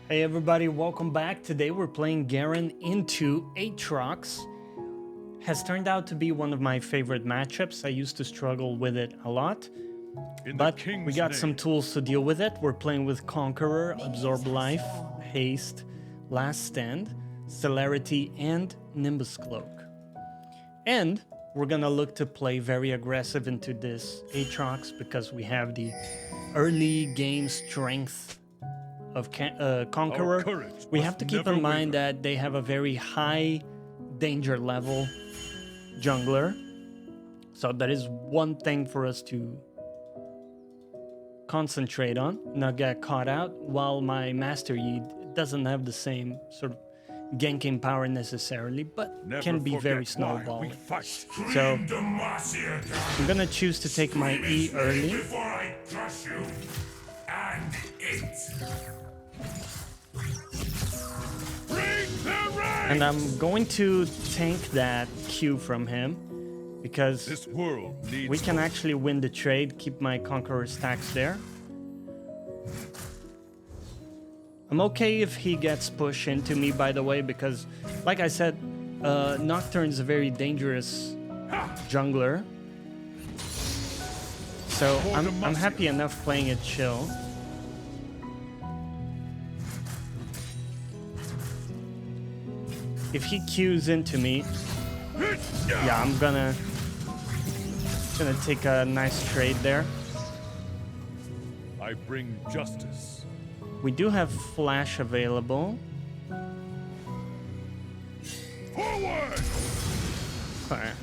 Hey everybody, welcome back. Today we're playing Garen into Aatrox. Has turned out to be one of my favorite matchups. I used to struggle with it a lot, but we got some tools to deal with it. We're playing with Conqueror, Absorb Life, Haste, Last Stand, Celerity, and Nimbus Cloak. And we're gonna look to play very aggressive into this Aatrox because we have the early game strength of Conqueror. We have to keep in mind that they have a very high danger level jungler, so that is one thing for us to concentrate on, not get caught out, while my Master Yi doesn't have the same sort of ganking power necessarily, but can be very snowballing. So I'm gonna choose to take my E early. And I'm going to tank that Q from him because we can actually win the trade, keep my Conqueror stacks there. I'm okay if he gets pushed into me, by the way, because like I said, Nocturne is a very dangerous jungler. So I'm happy enough playing it chill. If he queues into me, yeah, I'm gonna take a nice trade there. I bring justice. We do have flash available. Forward! Alright.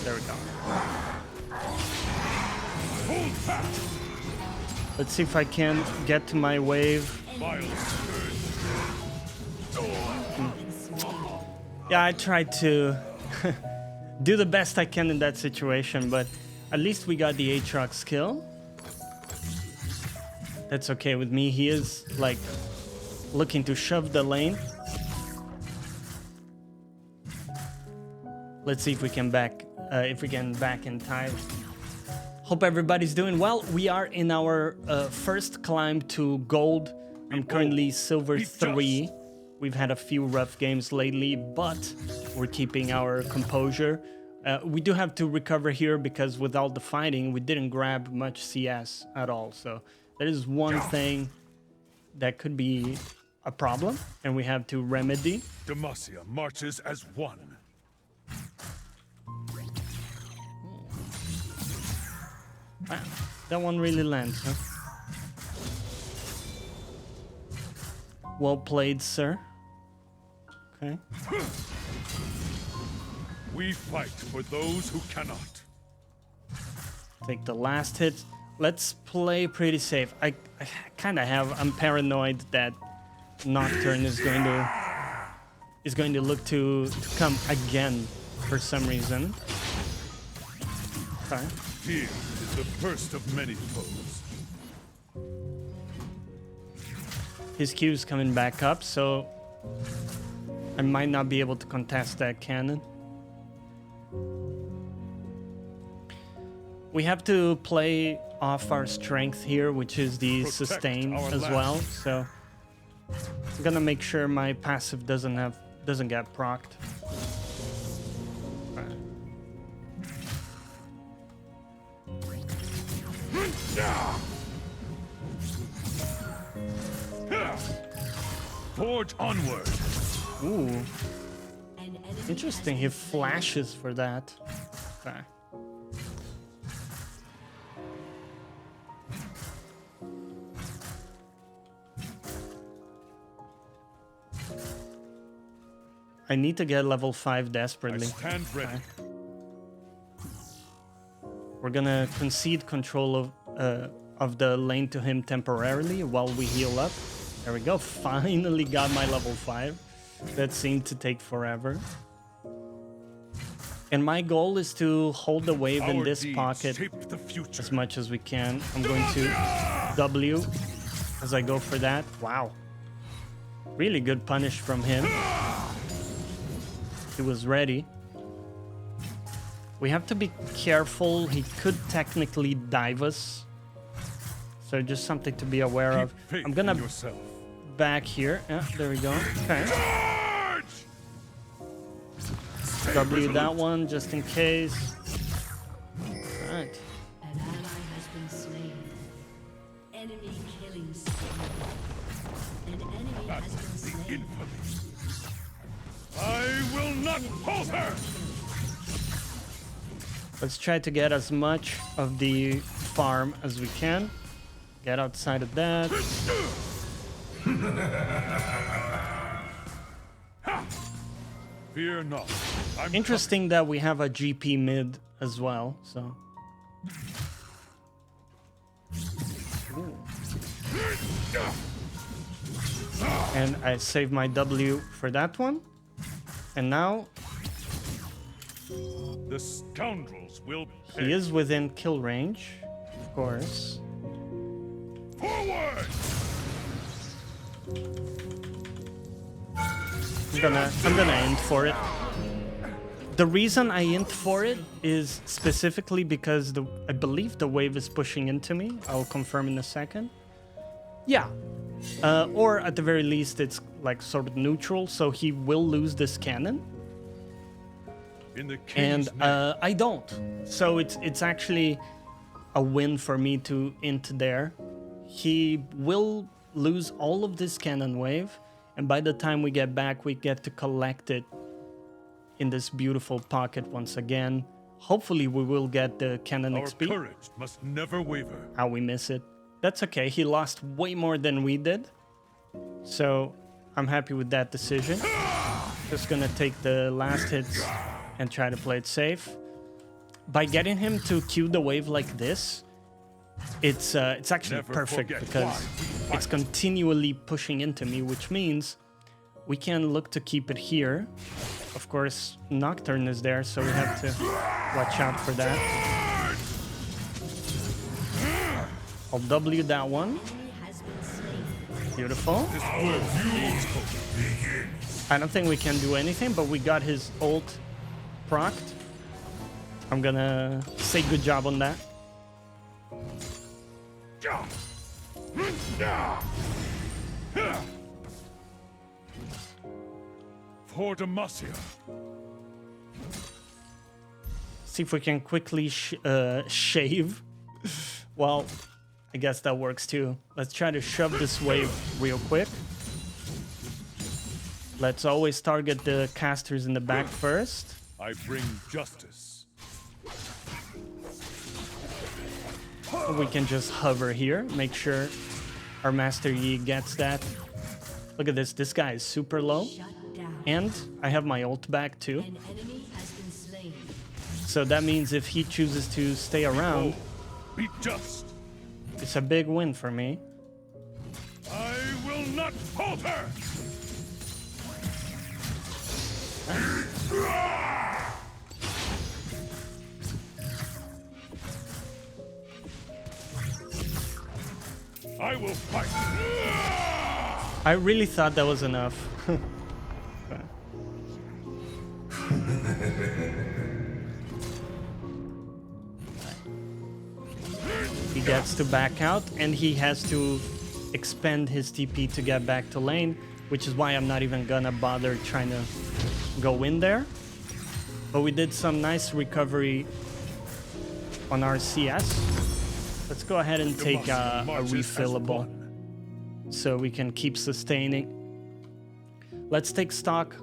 There we go. Hold fast. Let's see if I can get to my wave. Yeah, I tried to do the best I can in that situation, but at least we got the Aatrox kill. That's okay with me. He is like looking to shove the lane. Let's see if we can back in time. Hope everybody's doing well. We are in our first climb to gold. I'm currently silver 3. We've had a few rough games lately, but we're keeping our composure. We do have to recover here because with all the fighting, we didn't grab much CS at all. So that is one thing that could be a problem, and we have to remedy. Demacia marches as one. Wow, that one really lands, huh? Well played, sir. Okay. We fight for those who cannot. Take the last hit. Let's play pretty safe. I kind of have. I'm paranoid that Nocturne is going to look to come again for some reason. Okay. Fear is the first of many foes. His Q's coming back up, so I might not be able to contest that cannon. We have to play off our strength here, which is the sustain as well. So I'm gonna make sure my passive doesn't get procced. Forge onward. Ooh. Interesting, he flashes for that. Okay. I need to get level 5 desperately. I stand ready. Okay. We're gonna concede control of the lane to him temporarily while we heal up. There we go. Finally got my level 5. That seemed to take forever. And my goal is to hold the wave in this pocket as much as we can. I'm going to W as I go for that. Wow. Really good punish from him. He was ready. We have to be careful. He could technically dive us. So just something to be aware of. I'm gonna back here. Yeah, there we go. Okay. Charge! W that one just in case. Alright. An ally has been slain. Enemy killing spree. An enemy has been slain. Infamy. I will not falter! Let's try to get as much of the farm as we can. Get outside of that. Fear not. I'm Interesting that we have a GP mid as well, so. Ooh. And I saved my W for that one. And now The scoundrels will he is within kill range, of course. forward! I'm gonna int for it. The reason I int for it is specifically because I believe the wave is pushing into me. I'll confirm in a second. Yeah. Or at the very least, it's like sort of neutral, so he will lose this cannon. In the And king's name. I don't. So it's actually a win for me to int there. He will lose all of this cannon wave, and by the time we get back, we get to collect it in this beautiful pocket once again. Hopefully we will get the cannon Our XP. courage must never waver. How we miss it. That's okay, he lost way more than we did. So I'm happy with that decision. Just gonna take the last hits and try to play it safe. By getting him to cue the wave like this, it's actually Never perfect forget because why we it's fight. continually pushing into me, which means we can look to keep it here. Of course, Nocturne is there, so we have to watch out for that. I'll W that one. Enemy has been slain. Beautiful. This world needs hope. I don't think we can do anything, but we got his ult procced. I'm gonna say good job on that. For Demacia. See if we can quickly shave. Well, I guess that works too. Let's try to shove this wave real quick. Let's always target the casters in the back first. I bring justice. We can just hover here, make sure our Master Yi gets that. Look at this, this guy is super low. Shut down. And I have my ult back too. An enemy has been slain. So that means if he chooses to stay around, Be just. it's a big win for me. I will not falter. I will fight. I really thought that was enough. He gets to back out and he has to expend his TP to get back to lane, which is why I'm not even gonna bother trying to go in there. But we did some nice recovery on our CS. Let's go ahead and take a refillable so we can keep sustaining. Let's take stock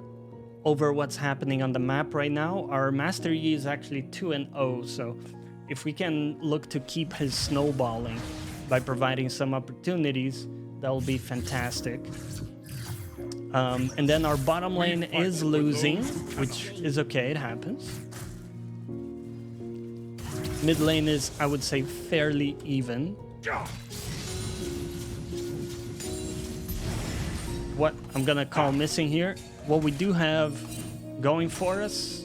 over what's happening on the map right now. Our Master Yi is actually 2-0, so if we can look to keep his snowballing by providing some opportunities, that'll be fantastic. And then our bottom lane is losing, which is okay, it happens. Mid lane is, I would say, fairly even. What I'm gonna call missing here, what we do have going for us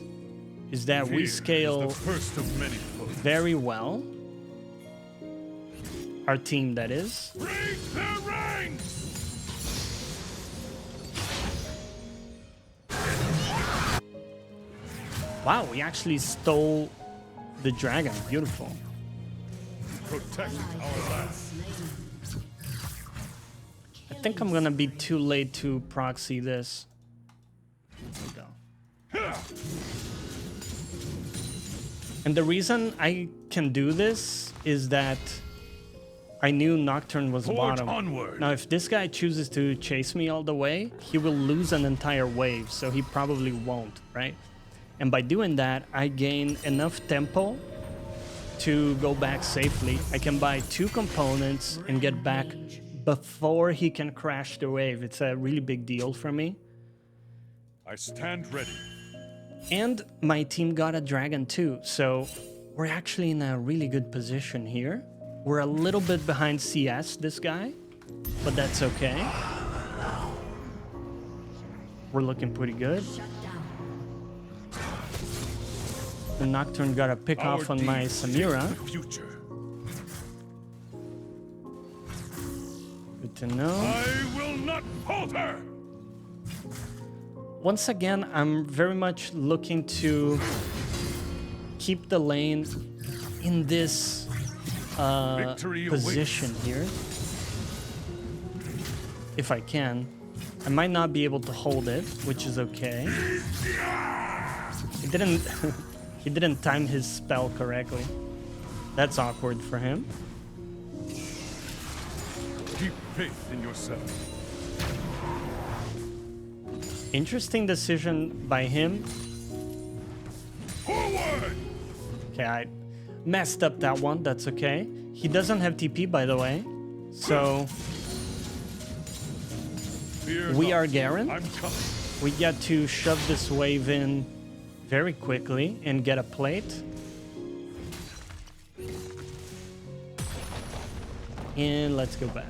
is that we Fear is scale the first of many foes. very well. Our team, that is. Break their ranks! Wow, we actually stole the dragon. Beautiful. Protect Ally our has land. been slain. I think I'm gonna be too late to proxy this. There we go. And the reason I can do this is that I knew Nocturne was bottom. Onward. Now, if this guy chooses to chase me all the way, he will lose an entire wave, so he probably won't, right? And by doing that, I gain enough tempo to go back safely. I can buy 2 components and get back before he can crash the wave. It's a really big deal for me. I stand ready. And my team got a dragon too, so we're actually in a really good position here. We're a little bit behind CS, this guy, but that's okay. We're looking pretty good. The Nocturne got a pick off on my Samira. Good to know. I will not falter. Once again, I'm very much looking to keep the lane in this position here. If I can. I might not be able to hold it, which is okay. He didn't he didn't time his spell correctly. That's awkward for him. Keep faith in yourself. Interesting decision by him. Forward! Okay, I messed up that one. That's okay. He doesn't have TP, by the way. So we are Garen. I'm coming. We get to shove this wave in very quickly and get a plate. And let's go back.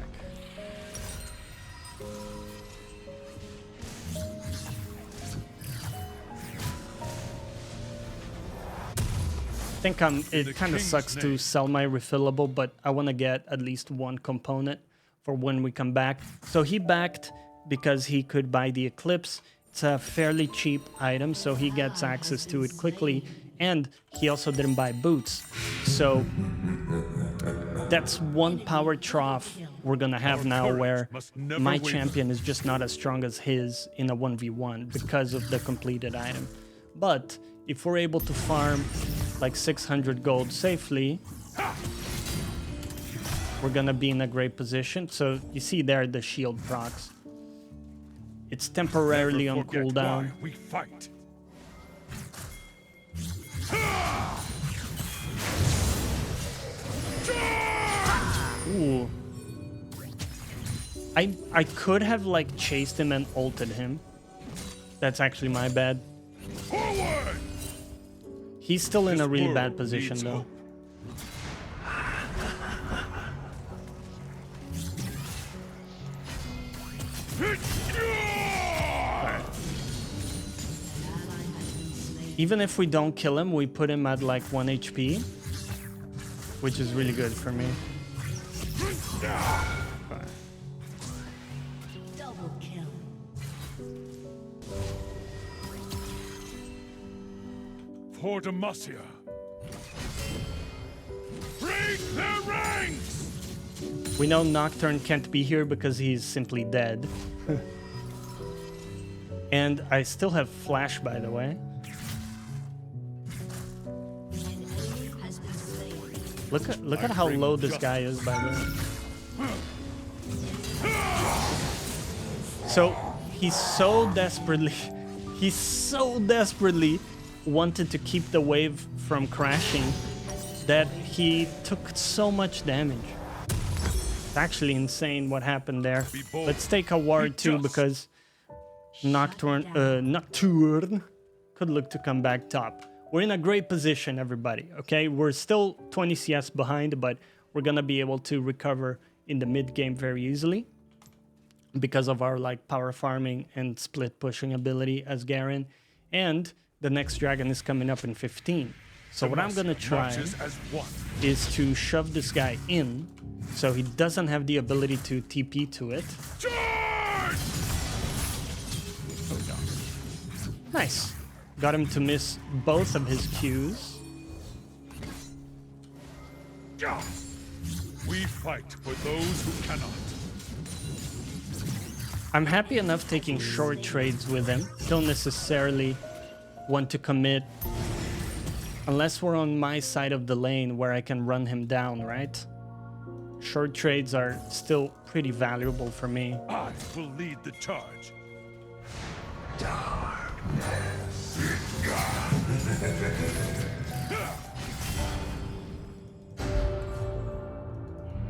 I think it kind of sucks to sell my refillable, but I want to get at least 1 component for when we come back. So he backed because he could buy the Eclipse. It's a fairly cheap item, so he gets access to it quickly. And he also didn't buy boots. So that's 1 power trough we're going to have now where my champion is just not as strong as his in a 1v1 because of the completed item. But if we're able to farm like 600 gold safely, we're gonna be in a great position. So you see there the shield procs. It's temporarily on cooldown. We fight. Ooh. I could have like chased him and ulted him. That's actually my bad. Forward! He's still in a really bad position though. Alright. Even if we don't kill him, we put him at like 1 HP, which is really good for me. Alright. Double kill. For Demacia. Break their ranks! We know Nocturne can't be here because he's simply dead. And I still have Flash, by the way. Look at how low this guy is, by the way. So he's so desperately wanted to keep the wave from crashing that he took so much damage. It's actually insane what happened there. Let's take a ward too because Nocturne could look to come back top. We're in a great position, everybody, okay? We're still 20 CS behind, but we're gonna be able to recover in the mid game very easily because of our like power farming and split pushing ability as Garen. And the next dragon is coming up in 15. So what I'm gonna try is to shove this guy in so he doesn't have the ability to TP to it. Nice. Got him to miss both of his Qs. We fight for those who cannot. I'm happy enough taking short trades with him. Don't necessarily want to commit unless we're on my side of the lane where I can run him down, right? Short trades are still pretty valuable for me. I will lead the charge.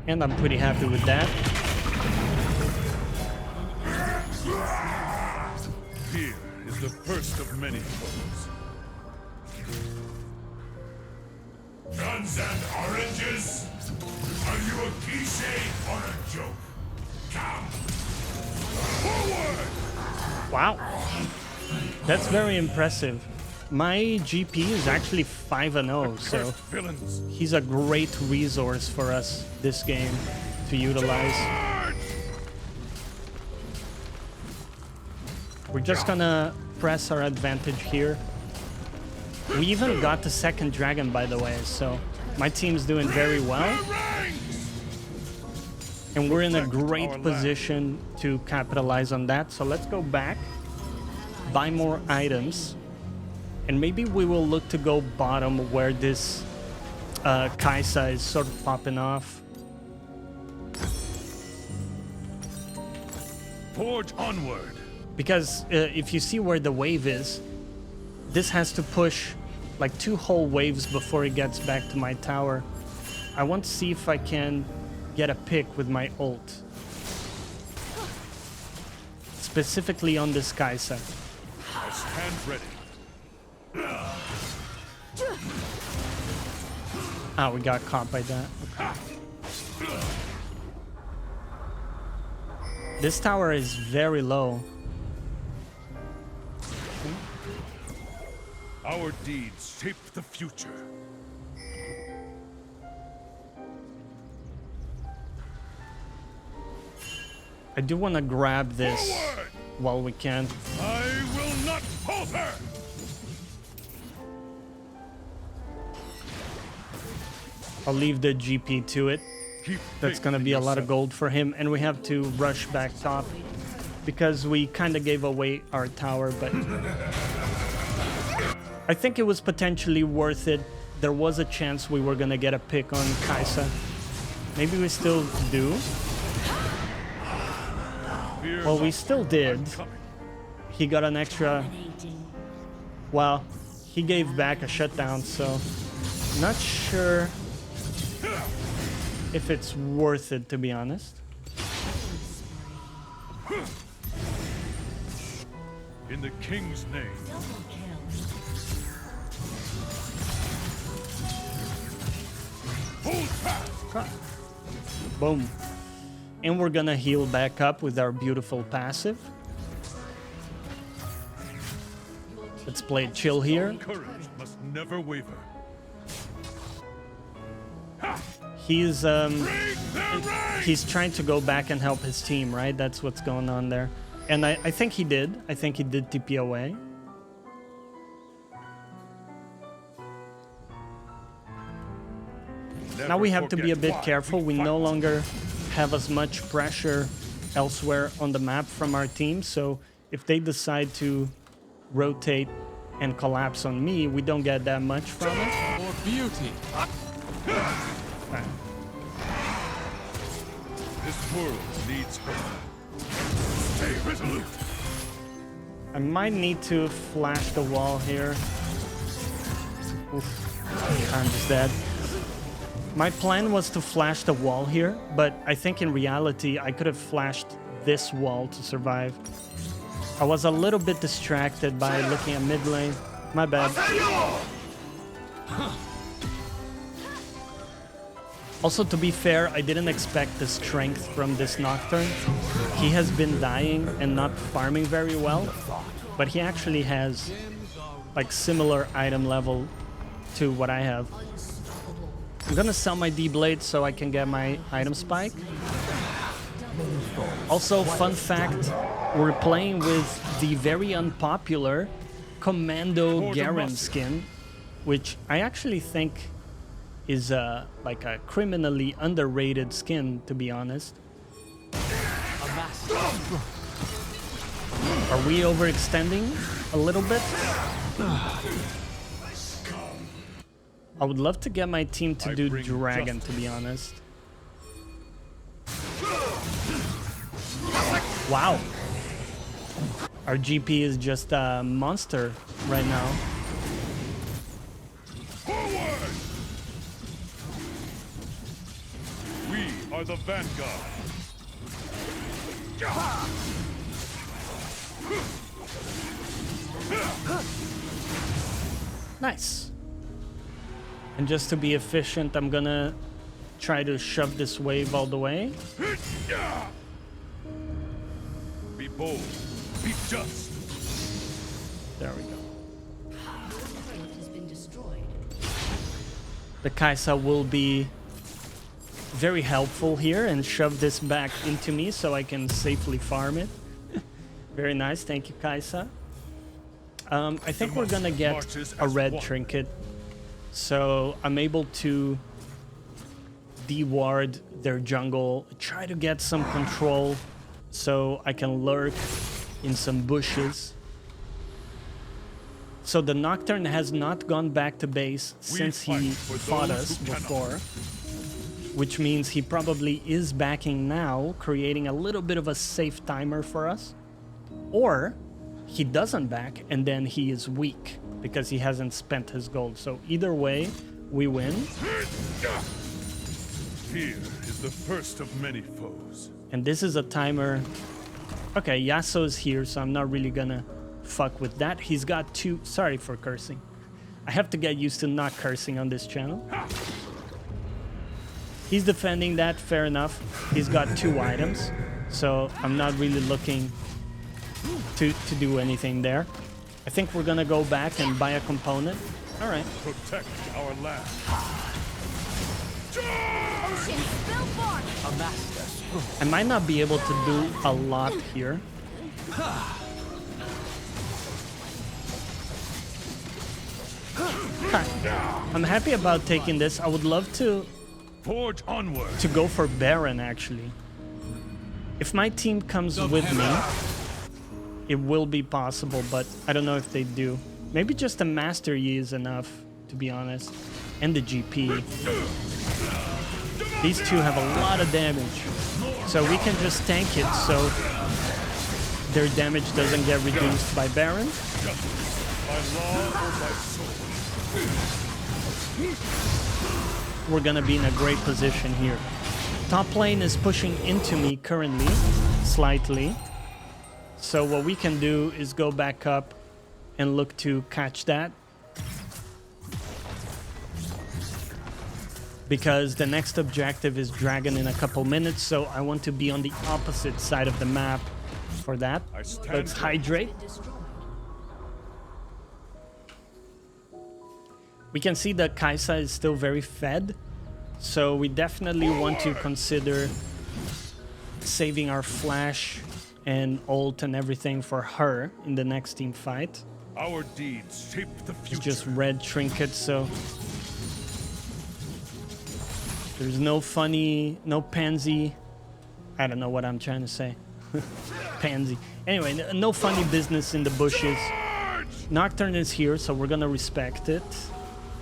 And I'm pretty happy with that. Fear is the first of many foes. Guns and oranges? Are you a cliché or a joke? Come! Forward! Wow. That's very impressive. My GP is actually 5-0, so Cursed villains! he's a great resource for us this game to utilize. Charge! We're just gonna press our advantage here. We even got the second dragon, by the way, so my team's doing very well. And we're in a great position to capitalize on that. So let's go back, buy more items, and maybe we will look to go bottom where this Kaisa is sort of popping off. Forge onward! Because if you see where the wave is, this has to push like 2 whole waves before it gets back to my tower. I want to see if I can get a pick with my ult. Specifically on this Kaisa. I stand ready. Ah, we got caught by that. This tower is very low. Our deeds shape the future. I do want to grab this Forward! while we can. I will not falter! I'll leave the GP to it. Keep That's faith going to in be a lot of yourself. gold for him. And we have to rush back top because we kind of gave away our tower. But I think it was potentially worth it. There was a chance we were going to get a pick on Kaisa. Maybe we still do. Fear Well, we not. still did. I'm coming. He got an extra... Dominating. Well, he gave back a shutdown, so... Not sure if it's worth it, to be honest. In the king's name. Double kill. Hold fast! Boom. And we're gonna heal back up with our beautiful passive. Let's play it chill here. Courage must never waver. He's Break their ranks! he's trying to go back and help his team, right? That's what's going on there. And I think he did. I think he did TP away. Now we have to be a bit careful. We no longer have as much pressure elsewhere on the map from our team. So if they decide to rotate and collapse on me, we don't get that much from it. For beauty. This world needs hope. Stay resolute. I might need to flash the wall here. Oof. I'm just dead. My plan was to flash the wall here, but I think in reality I could have flashed this wall to survive. I was a little bit distracted by looking at mid lane. My bad. Also, to be fair, I didn't expect the strength from this Nocturne. He has been dying and not farming very well, but he actually has like similar item level to what I have. I'm gonna sell my D-Blade so I can get my item spike. Also, fun fact, we're playing with the very unpopular Commando Garen skin, which I actually think is like a criminally underrated skin, to be honest. Are we overextending a little bit? I would love to get my team to do dragon, to be honest. Wow. Our GP is just a monster right now. Forward! We are the vanguard. Nice. And just to be efficient, I'm gonna try to shove this wave all the way. Be bold. Be just. There we go. Turret has been destroyed. The Kaisa will be very helpful here and shove this back into me so I can safely farm it. Very nice. Thank you, Kaisa. I think we're gonna get a red trinket, so I'm able to deward their jungle, try to get some control so I can lurk in some bushes. So the Nocturne has not gone back to base since he fought us before, which means he probably is backing now, creating a little bit of a safe timer for us. Or he doesn't back and then he is weak because he hasn't spent his gold. So either way, we win. Fear is the first of many foes. And this is a timer. Okay, Yasuo's here, so I'm not really gonna fuck with that. He's got two... Sorry for cursing. I have to get used to not cursing on this channel. He's defending that, fair enough. He's got 2 items, so I'm not really looking to do anything there. I think we're gonna go back and buy a component. All right. Protect our land. I might not be able to do a lot here. I'm happy about taking this. I would love to Forge onward. go for Baron, actually. If my team comes with me, it will be possible, but I don't know if they do. Maybe just a Master Yi is enough, to be honest. And the GP. These two have a lot of damage. So we can just tank it so their damage doesn't get reduced by Baron. By law or by sword. We're gonna be in a great position here. Top lane is pushing into me currently, slightly. So what we can do is go back up and look to catch that. Because the next objective is Dragon in a couple minutes, so I want to be on the opposite side of the map for that. Let's hydrate. We can see that Kaisa is still very fed, so we definitely want to consider saving our flash and ult and everything for her in the next team fight. Our deeds shape the future. It's just red trinkets, so there's no funny, no pansy. I don't know what I'm trying to say. Pansy. Anyway, no funny business in the bushes. Nocturne is here, so we're gonna respect it.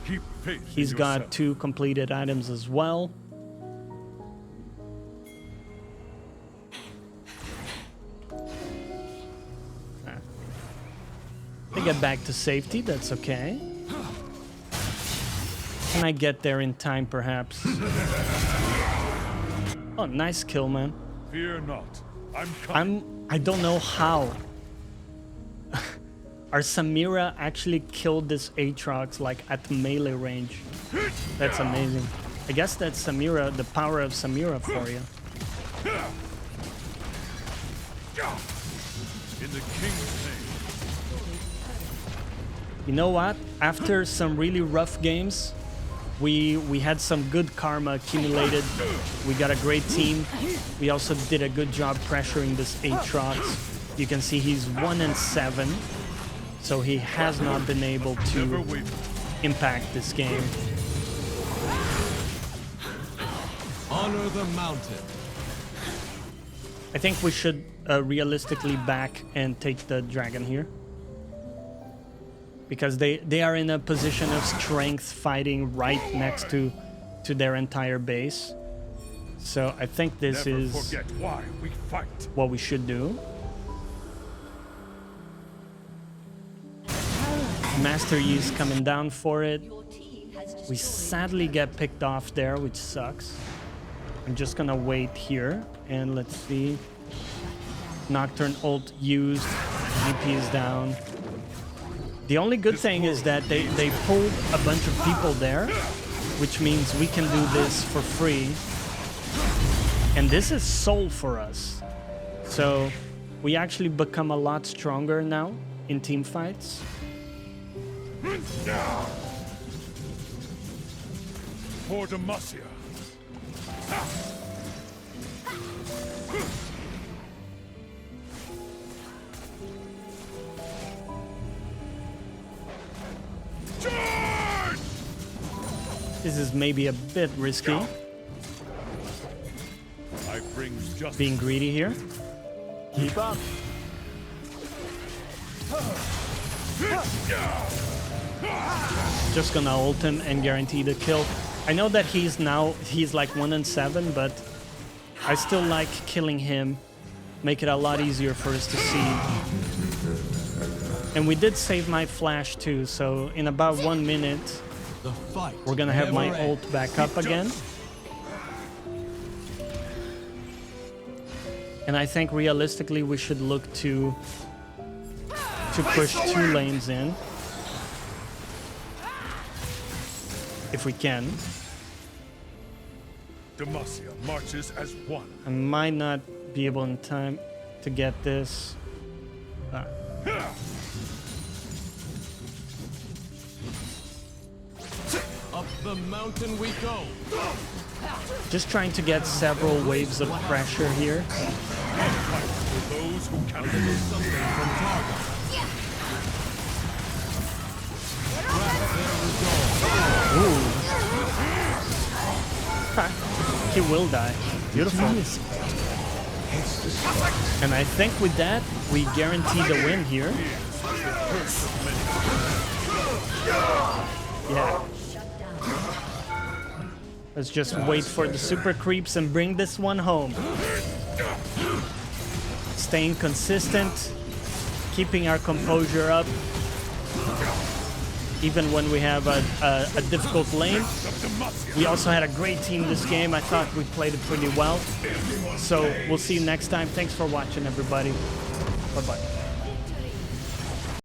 Keep faith in He's got yourself. 2 completed items as well. They get back to safety, that's okay. Can I get there in time, perhaps? Oh, nice kill, man. Fear not. I'm coming. I don't know how. Our Samira actually killed this Aatrox like at melee range. That's amazing. I guess that's Samira, the power of Samira for you. In the king's name. You know what? After some really rough games, we had some good karma accumulated. We got a great team. We also did a good job pressuring this Aatrox. You can see he's 1-7. So he has not been able to impact this game. Honor the mountain. I think we should realistically back and take the dragon here. Because they are in a position of strength fighting right next to their entire base. So I think this Never is forget why we fight. what we should do. Master Yi's coming down for it. Your team has We destroyed sadly get picked off there, which sucks. I'm just gonna wait here and let's see. Nocturne ult used. GP is down. The only good thing is that they pulled a bunch of people there, which means we can do this for free. And this is soul for us. So we actually become a lot stronger now in team fights. For Demacia. Charge! This is maybe a bit risky, I bring justice. being greedy here. Keep up. Just gonna ult him and guarantee the kill. I know that he's like 1-7, but I still like killing him. Make it a lot easier for us to see. And we did save my flash too, so in about 1 minute, The fight. we're gonna have my never ult back up again. And I think realistically we should look to push 2 lanes in. If we can. Demacia marches as one. I might not be able in time to get this. Up the mountain we go. Just trying to get several waves of pressure here. For those who cannot Something from Targa. He will die. Beautiful. And I think with that, we guarantee the win here. Yeah. Let's just wait for the super creeps and bring this one home. Staying consistent, keeping our composure up, even when we have a difficult lane. We also had a great team this game. I thought we played it pretty well. So we'll see you next time. Thanks for watching, everybody. Bye-bye.